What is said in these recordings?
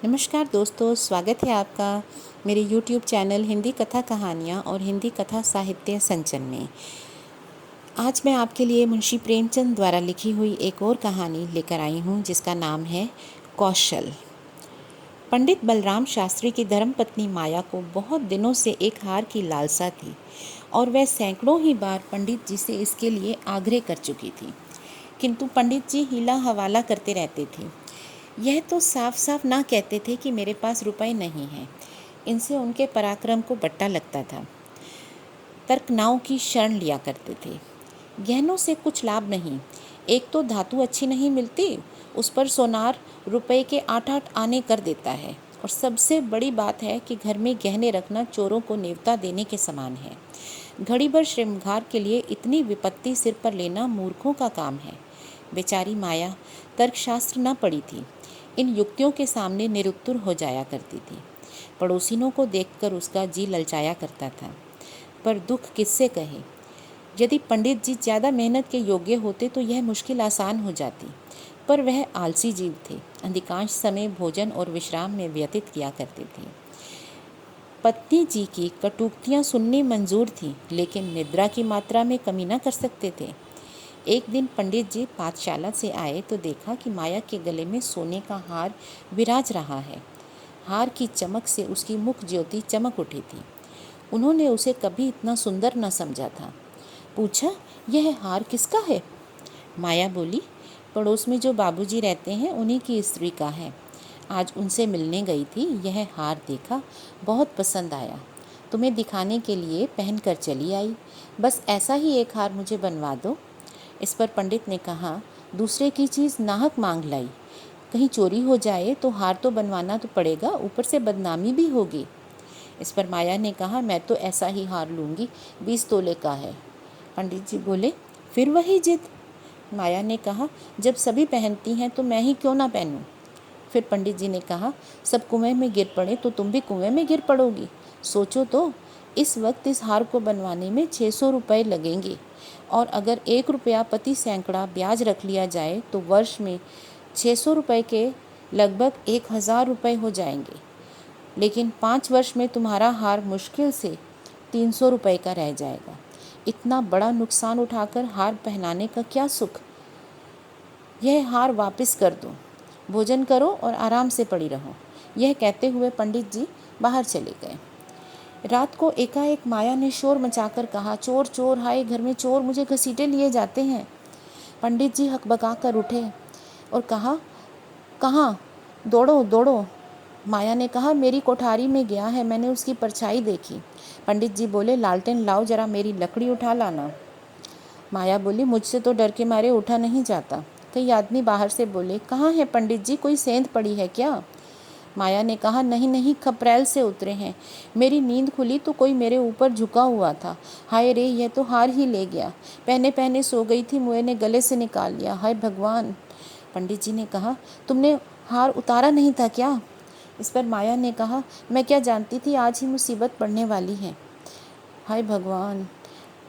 नमस्कार दोस्तों, स्वागत है आपका मेरे YouTube चैनल हिंदी कथा कहानियाँ और हिंदी कथा साहित्य संचन में। आज मैं आपके लिए मुंशी प्रेमचंद द्वारा लिखी हुई एक और कहानी लेकर आई हूँ जिसका नाम है कौशल। पंडित बलराम शास्त्री की धर्मपत्नी माया को बहुत दिनों से एक हार की लालसा थी और वह सैकड़ों ही बार पंडित जी से इसके लिए आग्रह कर चुकी थी, किंतु पंडित जी हीला हवाला करते रहते थे। यह तो साफ साफ ना कहते थे कि मेरे पास रुपए नहीं हैं। इनसे उनके पराक्रम को बट्टा लगता था। तर्कनाओं की शरण लिया करते थे। गहनों से कुछ लाभ नहीं, एक तो धातु अच्छी नहीं मिलती, उस पर सोनार रुपए के 8-8 आने कर देता है, और सबसे बड़ी बात है कि घर में गहने रखना चोरों को नेवता देने के समान है। घड़ी भर श्रृंगार के लिए इतनी विपत्ति सिर पर लेना मूर्खों का काम है। बेचारी माया तर्कशास्त्र न पढ़ी थी, इन युक्तियों के सामने निरुत्तर हो जाया करती थी। पड़ोसिनों को देखकर उसका जी ललचाया करता था, पर दुख किससे कहे। यदि पंडित जी ज़्यादा मेहनत के योग्य होते तो यह मुश्किल आसान हो जाती, पर वह आलसी जीव थे, अधिकांश समय भोजन और विश्राम में व्यतीत किया करते थे। पत्नी जी की कटुक्तियाँ सुननी मंजूर थी, लेकिन निद्रा की मात्रा में कमी न कर सकते थे। एक दिन पंडित जी पाठशाला से आए तो देखा कि माया के गले में सोने का हार विराज रहा है। हार की चमक से उसकी मुख ज्योति चमक उठी थी। उन्होंने उसे कभी इतना सुंदर न समझा था। पूछा, यह हार किसका है? माया बोली, पड़ोस में जो बाबूजी रहते हैं उन्हीं की स्त्री का है। आज उनसे मिलने गई थी, यह हार देखा, बहुत पसंद आया, तुम्हें दिखाने के लिए पहन कर चली आई। बस ऐसा ही एक हार मुझे बनवा दो। इस पर पंडित ने कहा, दूसरे की चीज़ नाहक मांग लाई, कहीं चोरी हो जाए तो हार तो बनवाना तो पड़ेगा, ऊपर से बदनामी भी होगी। इस पर माया ने कहा, मैं तो ऐसा ही हार लूँगी, 20 तोले का है। पंडित जी बोले, फिर वही जिद। माया ने कहा, जब सभी पहनती हैं तो मैं ही क्यों ना पहनूं। फिर पंडित जी ने कहा, सब कुएं में गिर पड़े तो तुम भी कुएं में गिर पड़ोगी। सोचो तो, इस वक्त इस हार को बनवाने में 600 रुपये लगेंगे, और अगर 1 रुपया प्रति सैकड़ा ब्याज रख लिया जाए तो वर्ष में 600 रुपये के लगभग 1000 रुपये हो जाएंगे। लेकिन 5 वर्ष में तुम्हारा हार मुश्किल से 300 रुपये का रह जाएगा। इतना बड़ा नुकसान उठाकर हार पहनाने का क्या सुख। यह हार वापस कर दो, भोजन करो और आराम से पड़ी रहो। यह कहते हुए पंडित जी बाहर चले गए। रात को एकाएक माया ने शोर मचाकर कहा, चोर चोर, हाय घर में चोर, मुझे घसीटे लिए जाते हैं। पंडित जी हकबका कर उठे और कहा, कहाँ? दौड़ो दौड़ो। माया ने कहा, मेरी कोठारी में गया है, मैंने उसकी परछाई देखी। पंडित जी बोले, लालटेन लाओ, जरा मेरी लकड़ी उठा लाना। माया बोली, मुझसे तो डर के मारे उठा नहीं जाता। कई आदमी बाहर से बोले, कहाँ है पंडित जी, कोई सेंध पड़ी है क्या? माया ने कहा, नहीं नहीं, खपरैल से उतरे हैं। मेरी नींद खुली तो कोई मेरे ऊपर झुका हुआ था। हाय रे, यह तो हार ही ले गया। पहने पहने सो गई थी, मुए ने गले से निकाल लिया। हाय भगवान। पंडित जी ने कहा, तुमने हार उतारा नहीं था क्या? इस पर माया ने कहा, मैं क्या जानती थी आज ही मुसीबत पड़ने वाली है। हाय भगवान।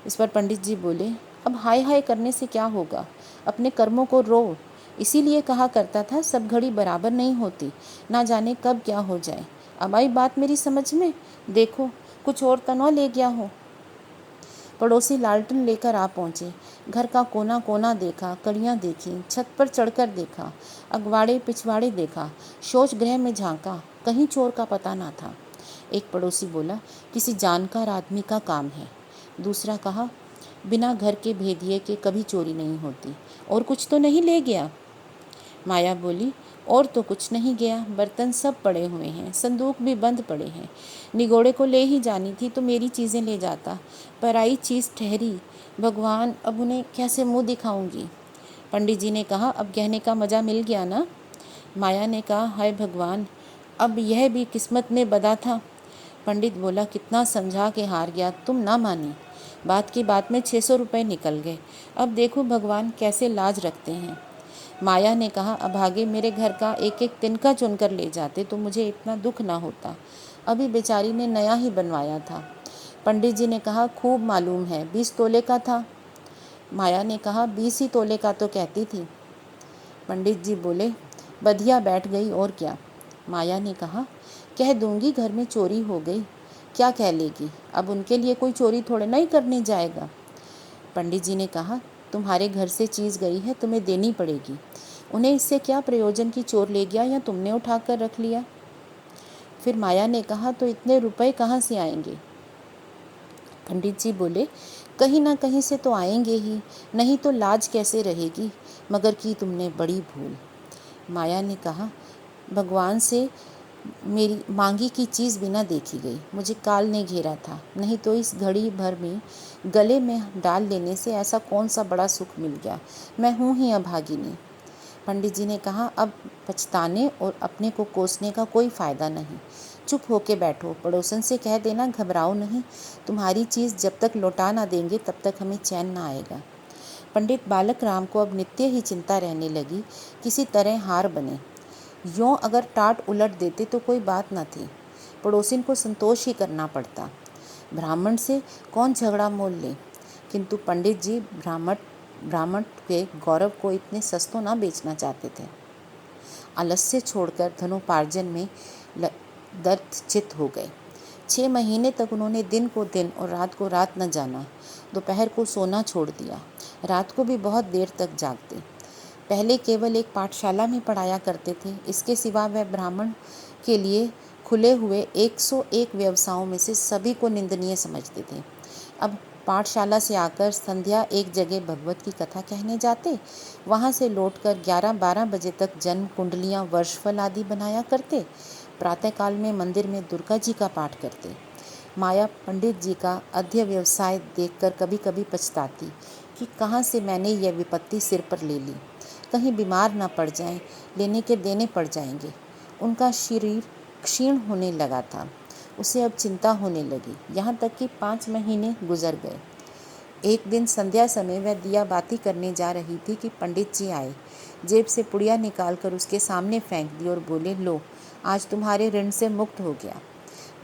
इस पर पंडित जी बोले, अब हाय हाय करने से क्या होगा, अपने कर्मों को रो। इसीलिए कहा करता था, सब घड़ी बराबर नहीं होती, ना जाने कब क्या हो जाए। अब आई बात मेरी समझ में। देखो, कुछ और तनवा ले गया हो। पड़ोसी लालटेन लेकर आ पहुँचे। घर का कोना कोना देखा, कड़ियाँ देखी, छत पर चढ़कर देखा, अगवाड़े पिछवाड़े देखा, शौच गृह में झांका, कहीं चोर का पता ना था। एक पड़ोसी बोला, किसी जानकार आदमी का काम है। दूसरा कहा, बिना घर के भेदिए के कभी चोरी नहीं होती। और कुछ तो नहीं ले गया? माया बोली, और तो कुछ नहीं गया, बर्तन सब पड़े हुए हैं, संदूक भी बंद पड़े हैं। निगोड़े को ले ही जानी थी तो मेरी चीज़ें ले जाता, पराई चीज़ ठहरी। भगवान, अब उन्हें कैसे मुँह दिखाऊंगी। पंडित जी ने कहा, अब गहने का मज़ा मिल गया ना? माया ने कहा, हाय भगवान, अब यह भी किस्मत में बदा था। पंडित बोला, कितना समझा के हार गया, तुम ना मानी। बात की बात में 600 रुपये निकल गए। अब देखो भगवान कैसे लाज रखते हैं। माया ने कहा, अभागे, मेरे घर का एक एक तिनका चुनकर ले जाते तो मुझे इतना दुख ना होता। अभी बेचारी ने नया ही बनवाया था। पंडित जी ने कहा, खूब मालूम है, 20 तोले का था। माया ने कहा, 20 ही तोले का तो कहती थी। पंडित जी बोले, बधिया बैठ गई और क्या। माया ने कहा, कह दूंगी घर में चोरी हो गई, क्या कह लेगी, अब उनके लिए कोई चोरी थोड़े ना ही करने जाएगा। पंडित जी ने कहा, तुम्हारे घर से चीज़ गई है, तुम्हें देनी पड़ेगी, उन्हें इससे क्या प्रयोजन कि चोर ले गया या तुमने उठा कर रख लिया। फिर माया ने कहा, तो इतने रुपए कहाँ से आएंगे। पंडित जी बोले, कहीं ना कहीं से तो आएंगे ही, नहीं तो लाज कैसे रहेगी, मगर की तुमने बड़ी भूल। माया ने कहा, भगवान से मेरी मांगी की चीज़ बिना देखी गई, मुझे काल ने घेरा था, नहीं तो इस घड़ी भर में गले में डाल लेने से ऐसा कौन सा बड़ा सुख मिल गया, मैं हूँ ही अभागिनी। पंडित जी ने कहा, अब पछताने और अपने को कोसने का कोई फ़ायदा नहीं, चुप होके बैठो, पड़ोसन से कह देना घबराओ नहीं, तुम्हारी चीज़ जब तक लौटा ना देंगे तब तक हमें चैन ना आएगा। पंडित बालक राम को अब नित्य ही चिंता रहने लगी, किसी तरह हार बने, यों अगर टाट उलट देते तो कोई बात न थी, पड़ोसिन को संतोष ही करना पड़ता, ब्राह्मण से कौन झगड़ा मोल ले। किंतु पंडित जी ब्राह्मण के गौरव को इतने सस्तों न बेचना चाहते थे। आलस्य छोड़कर धनोपार्जन में दर्द चित हो गए। 6 महीने तक उन्होंने दिन को दिन और रात को रात न जाना, दोपहर को सोना छोड़ दिया, रात को भी बहुत देर तक जागते। पहले केवल एक पाठशाला में पढ़ाया करते थे, इसके सिवा वह ब्राह्मण के लिए खुले हुए 101 व्यवसायों में से सभी को निंदनीय समझते थे। अब पाठशाला से आकर संध्या एक जगह भगवत की कथा कहने जाते, वहाँ से लौटकर 11-12 बजे तक जन्म कुंडलियाँ, वर्षफल आदि बनाया करते, प्रातःकाल में मंदिर में दुर्गा जी का पाठ करते। माया पंडित जी का अध्य व्यवसाय देखकर कभी कभी पछताती कि कहाँ से मैंने यह विपत्ति सिर पर ले ली, कहीं बीमार न पड़ जाएं, लेने के देने पड़ जाएंगे। उनका शरीर क्षीण होने लगा था, उसे अब चिंता होने लगी, यहाँ तक कि 5 महीने गुजर गए। एक दिन संध्या समय वह दिया बाती करने जा रही थी कि पंडित जी आए, जेब से पुड़िया निकालकर उसके सामने फेंक दी और बोले, लो, आज तुम्हारे ऋण से मुक्त हो गया।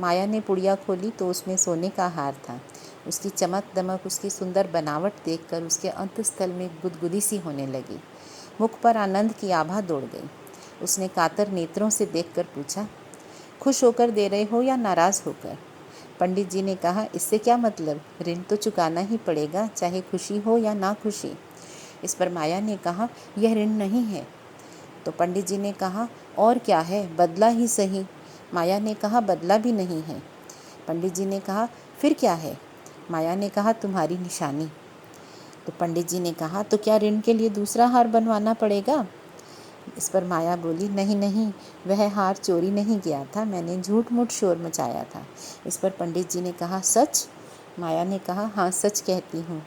माया ने पुड़िया खोली तो उसमें सोने का हार था। उसकी चमक दमक, उसकी सुंदर बनावट देखकर उसके अंतस्थल में गुदगुदी सी होने लगी, मुख पर आनंद की आभा दौड़ गई। उसने कातर नेत्रों से देखकर पूछा, खुश होकर दे रहे हो या नाराज़ होकर। पंडित जी ने कहा, इससे क्या मतलब, ऋण तो चुकाना ही पड़ेगा, चाहे खुशी हो या ना खुशी। इस पर माया ने कहा, यह ऋण नहीं है। तो पंडित जी ने कहा, और क्या है, बदला ही सही। माया ने कहा, बदला भी नहीं है। पंडित जी ने कहा, फिर क्या है। माया ने कहा, तुम्हारी निशानी। तो पंडित जी ने कहा, तो क्या ऋण के लिए दूसरा हार बनवाना पड़ेगा। इस पर माया बोली, नहीं नहीं, वह हार चोरी नहीं गया था, मैंने झूठ मूठ शोर मचाया था। इस पर पंडित जी ने कहा, सच। माया ने कहा, हाँ सच कहती हूँ।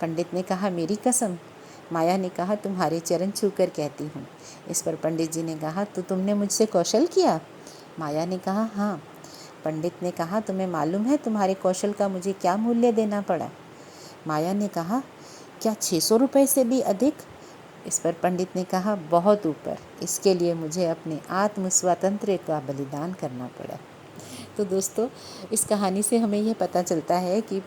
पंडित ने कहा, मेरी कसम। माया ने कहा, तुम्हारे चरण छूकर कहती हूँ। इस पर पंडित जी ने कहा, तो तुमने मुझसे कौशल किया। माया ने कहा, हाँ। पंडित ने कहा, तुम्हें मालूम है तुम्हारे कौशल का मुझे क्या मूल्य देना पड़ा। माया ने कहा, क्या 600 रुपये से भी अधिक। इस पर पंडित ने कहा, बहुत ऊपर, इसके लिए मुझे अपने आत्म स्वातंत्र्य का बलिदान करना पड़ा। तो दोस्तों, इस कहानी से हमें यह पता चलता है कि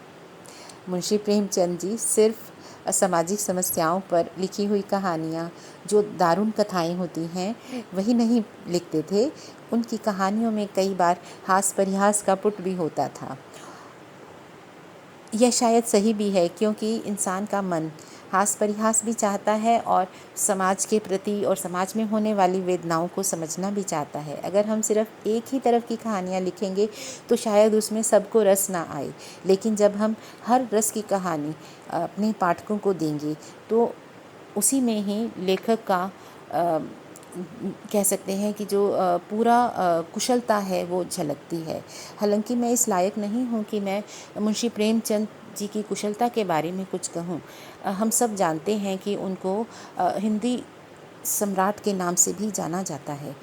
मुंशी प्रेमचंद जी सिर्फ सामाजिक समस्याओं पर लिखी हुई कहानियाँ, जो दारुण कथाएं होती हैं, वही नहीं लिखते थे। उनकी कहानियों में कई बार हास परिहास का पुट भी होता था। यह शायद सही भी है, क्योंकि इंसान का मन हास परिहास भी चाहता है और समाज के प्रति और समाज में होने वाली वेदनाओं को समझना भी चाहता है। अगर हम सिर्फ एक ही तरफ की कहानियाँ लिखेंगे तो शायद उसमें सबको रस ना आए, लेकिन जब हम हर रस की कहानी अपने पाठकों को देंगे तो उसी में ही लेखक का कह सकते हैं कि जो पूरा कुशलता है वो झलकती है। हालांकि मैं इस लायक नहीं हूँ कि मैं मुंशी प्रेमचंद जी की कुशलता के बारे में कुछ कहूँ। हम सब जानते हैं कि उनको हिंदी सम्राट के नाम से भी जाना जाता है।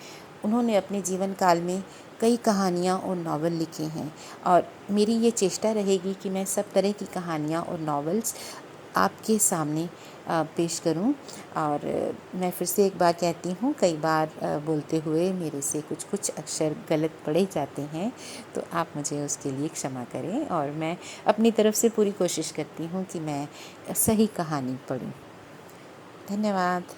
उन्होंने अपने जीवन काल में कई कहानियाँ और नावल लिखे हैं और मेरी ये चेष्टा रहेगी कि मैं सब तरह की कहानियाँ और नावल्स आपके सामने पेश करूं। और मैं फिर से एक बार कहती हूं, कई बार बोलते हुए मेरे से कुछ अक्षर गलत पढ़े जाते हैं, तो आप मुझे उसके लिए क्षमा करें और मैं अपनी तरफ से पूरी कोशिश करती हूं कि मैं सही कहानी पढूं। धन्यवाद।